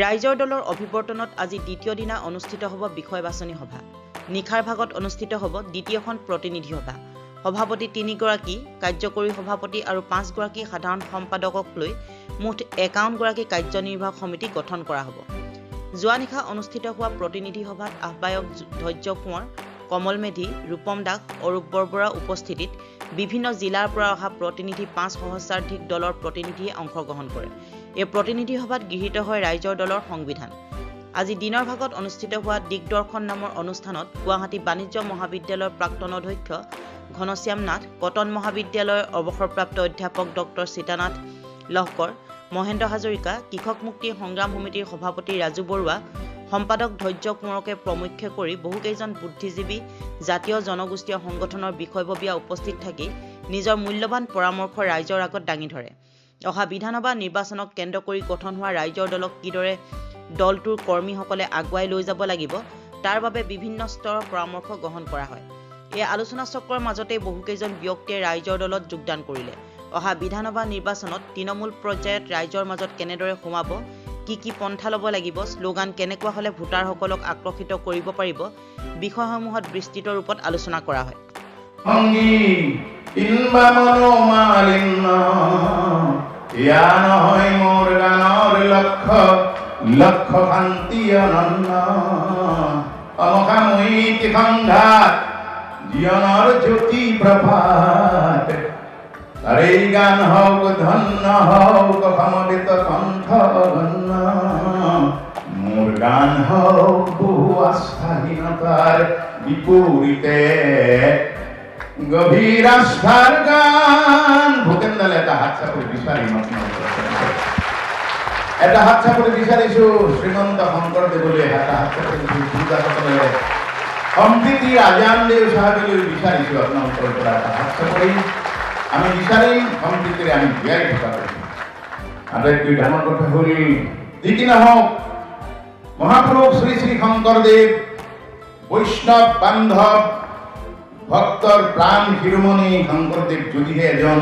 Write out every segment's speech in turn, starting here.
ৰাইজৰ দলৰ অভিৱৰ্তনত আজি দ্বিতীয় দিনা অনুষ্ঠিত হ'ব বিষয় বাছনি সভা। নিশাৰ ভাগত অনুষ্ঠিত হ'ব দ্বিতীয়খন প্ৰতিনিধি সভা। সভাপতি 3 গৰাকী, কাৰ্যকৰী সভাপতি আৰু 5 গৰাকী সাধাৰণ সম্পাদকক লৈ মুঠ 51 গৰাকী কাৰ্যনিৰ্বাহক সমিতি গঠন কৰা হ'ব। যোৱা নিশা অনুষ্ঠিত হোৱা প্ৰতিনিধি সভাত আহ্বায়ক ধৈৰ্য কোঁৱৰ, কমল মেধি, ৰূপম দাস, অৰূপ বৰবৰাৰ উপস্থিতিত বিভিন্ন জিলাৰ পৰা অহা প্ৰতিনিধি 5 সহস্ৰাধিক দলৰ প্ৰতিনিধিয়ে অংশগ্ৰহণ কৰে। এই প্ৰতিনিধি সভাত গৃহীত হয় ৰাইজৰ দলৰ সংবিধান। আজি দিনৰ ভাগত অনুষ্ঠিত হোৱা দিগদৰ্শন নামৰ অনুষ্ঠানত গুৱাহাটী বাণিজ্য মহাবিদ্যালয়ৰ প্ৰাক্তন অধ্যক্ষ ঘনশ্যাম নাথ, কটন মহাবিদ্যালয়ৰ অৱসৰপ্ৰাপ্ত অধ্যাপক ডক্টৰ সীতানাথ লহকৰ, মহেন্দ্ৰ হাজৰিকা, কৃষক মুক্তি সংগ্ৰাম সমিতিৰ সভাপতি ৰাজু বৰুৱা, সম্পাদক ধৈৰ্য কোঁৱৰকে প্ৰমুখ্য কৰি বহুকেইজন বুদ্ধিজীৱী, জাতীয় জনগোষ্ঠীয় সংগঠনৰ বিষয়ববীয়া উপস্থিত থাকি নিজৰ মূল্যৱান পৰামৰ্শ ৰাইজৰ আগত দাঙি ধৰে। অহা বিধানসভা নিৰ্বাচনক কেন্দ্ৰ কৰি গঠন হোৱা ৰাইজৰ দলক কিদৰে দলটোৰ কৰ্মীসকলে আগুৱাই লৈ যাব লাগিব তাৰ বাবে বিভিন্ন স্তৰৰ পৰামৰ্শ গ্ৰহণ কৰা হয়। এই আলোচনা চক্ৰৰ মাজতে বহুকেইজন ব্যক্তিয়ে ৰাইজৰ দলত যোগদান কৰিলে। অহা বিধানসভা নিৰ্বাচনত তৃণমূল পৰ্যায়ত ৰাইজৰ মাজত কেনেদৰে সোমাব, কি পন্থা ল'ব লাগিব, শ্লোগান কেনেকুৱা হ'লে ভোটাৰসকলক আকৰ্ষিত কৰিব পাৰিব, বিষয়সমূহত বিস্তৃত ৰূপত আলোচনা কৰা হয়। লক্ষ্য শান্তি অনন্য অমকামৈতি সংঘাত জীৱনৰ জ্যোতি প্ৰভাত তাৰে গান হওক ধন্য হওক সমবেত কণ্ঠ গণ্য মোৰ গান হওক বহু আস্থাহীনতাৰ বিপৰীতে গভীৰ আস্থাৰ গান। ভূপেন্দ্ৰ এটা হাত চাপৰি বিচাৰি এটা হাত চাপৰি বিচাৰিছো শ্ৰীমন্ত শংকৰদেৱলৈ, এটা হাত চাপৰি পূজাসকলে সম্প্ৰীতিৰ আজান দেৱ চাহাবলৈ বিচাৰিছো আপোনালোকৰ পৰা এটা হাত চাপৰি আমি বিচাৰিম, সম্প্ৰীতিৰে আমি জীয়াই থকা পাৰিম। আটাইতকৈ ডাঙৰ কথা হ'ল যি কি নহওক মহাপুৰুষ শ্ৰী শ্ৰী শংকৰদেৱ বৈষ্ণৱ বান্ধৱ ভক্তৰ প্ৰাণ শিৰোমণি শংকৰদেৱ যদিহে এজন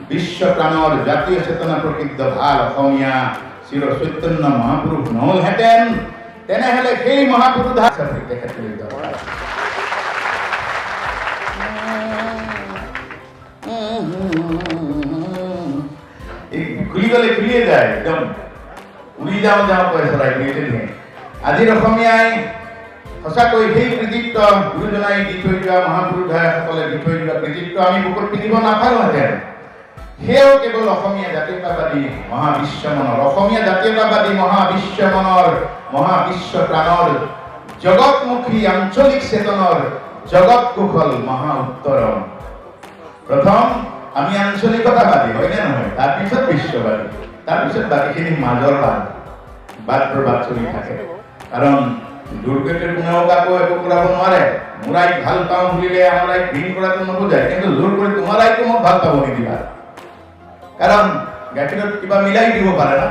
বিশ্ব প্ৰাণৰ জাতীয় চেতনা প্ৰসিদ্ধ ভাল অসমীয়া চিৰ চৈতন্য মহাপুৰুষ নহলহেঁতেন তেনেহলে সেই মহাপুৰুষ খুলি গলে খুলিয়ে যায়, একদম উৰি যাওঁ যাওঁ কৈ চৰাই আজিৰ অসমীয়াই সঁচাকৈ সেই কৃতিত্ব গুৰুজনাই দি থৈ যোৱা মহাপুৰুষসকলে দি থৈ যোৱা কৃতিত্ব আমি বুকুত পিন্ধিব নাপালোহেঁতেন। সেয়াও কেৱল অসমীয়া জাতীয়তাবাদী মহাবিশ্বমনৰ, অসমীয়া জাতীয়তাবাদী মহাবিশ্বমনৰ, মহাবিশ্ব প্ৰাণৰ, জগতমুখী আঞ্চলিক চেতনৰ, জগত কুশল মহা উত্তৰণ। প্ৰথম আমি আঞ্চলিকতাবাদী, হয়নে নহয়? তাৰপিছত বিশ্ববাদী, তাৰপিছত বাকীখিনি মাজৰ বাদ প্ৰবাদ চলি থাকে। কাৰণ দুৰ্গতিৰ কোনেও কাকো একো কৰাব নোৱাৰে। মোৰাই ভাল পাওঁ বুলিলে আমাৰাই ঘৃণ কৰাটো নুবুজায়, কিন্তু জোৰ কৰি তোমাৰাইতো মোক ভাল পাব নিদিবা। কাৰণ গাখীৰত কিবা মিলাই দিব পাৰে না,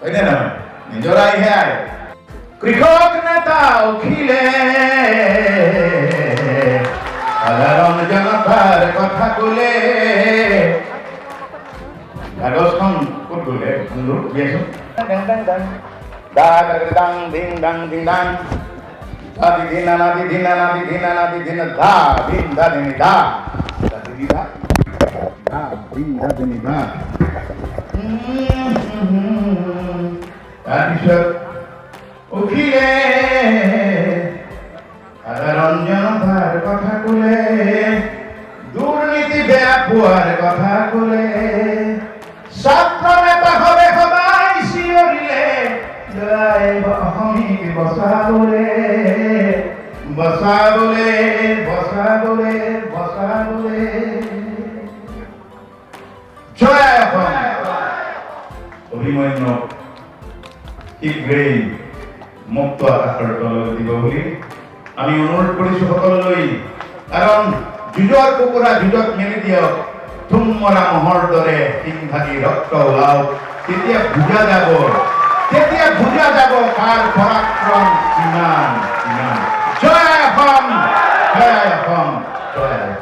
হয়নে নহয়? নিজৰাইহে আয়। কৃষক নেতা উঠিলে সাধাৰণ জনতাৰ কথা ক'লে, কাগজখন ক'ত গ'লে দিয়াচোন। দাং দিং দাং দিং দাং দাদি দিনা নাদি দিনা নাদি দিনা নাদি দিনা দা দিন দা দিনি দা দাদি দা দা দিন দা দিনি দা। তাৰপিছত উঠিলে সাধাৰণ জনতাৰ কথা ক'লে, দুৰ্নীতি বেয়া পোৱাৰ কথা ক'লে, ছাত্ৰ নেতা হবে সদায় চিঞৰিলে অসমীক বচাবলে বচাবলে বচাবলে বচাবলে। জয় অসম। অভিমন্যু শীঘ্ৰেই মুক্ত আকাশৰ তলত দিব বুলি আমি অনুৰোধ কৰিছো সকলোলৈ। কাৰণ যুঁজৰ কুকুৰা যুঁজত মেলি দিয়ক, থুম মৰা মহৰ দৰে সিং ভাগি ৰক্ত ওলাওক, তেতিয়া বুজা যাব কাৰ পৰাক্ৰম কিমান কিমান। জয় অসম, জয় অসম, জয় অসম।